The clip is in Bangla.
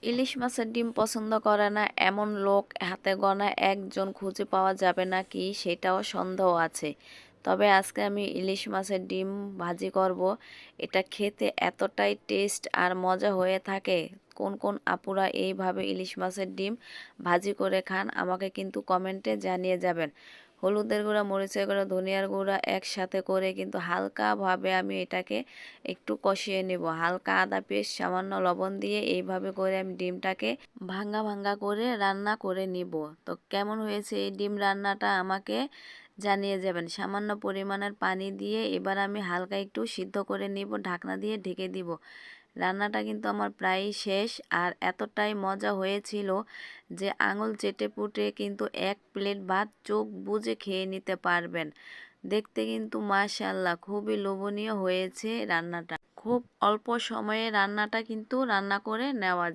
ইলিশ মাছের ডিম পছন্দ করে না এমন লোক হাতে গোনা একজন খুঁজে পাওয়া যাবে না কি সেটাও সন্দেহ আছে। তবে আজকে আমি ইলিশ মাছের ডিম ভাজি করব। এটা খেতে এতটাই টেস্ট আর মজা হয়ে থাকে। কোন কোন আপুরা এইভাবে ইলিশ মাছের ডিম ভাজি করে খান আমাকে কিন্তু কমেন্টে জানিয়ে যাবেন। হলুদের গুঁড়া, মরিচের গুঁড়া, ধনিয়ার গুঁড়া একসাথে করে কিন্তু হালকাভাবে আমি এটাকে একটু কষিয়ে নেব। হালকা আদা পেস্ট, সামান্য লবণ দিয়ে এইভাবে করে আমি ডিমটাকে ভাঙ্গা ভাঙ্গা করে রান্না করে নিব। তো কেমন হয়েছে এই ডিম রান্নাটা আমাকে জানিয়ে যাবেন। সামান্য পরিমাণের পানি দিয়ে এবার আমি হালকা একটু সিদ্ধ করে নিব, ঢাকনা দিয়ে ঢেকে দিব। রান্নাটা কিন্তু আমার প্রায় শেষ আর এতটাই মজা হয়েছিল যে আঙুল চেটে পুটে কিন্তু এক প্লেট ভাত চোখ বুজে খেয়ে নিতে পারবেন। দেখতে কিন্তু মাশাআল্লাহ খুবই লোভনীয় হয়েছে রান্নাটা। খুব অল্প সময়ে রান্নাটা কিন্তু রান্না করে নেওয়া যায়।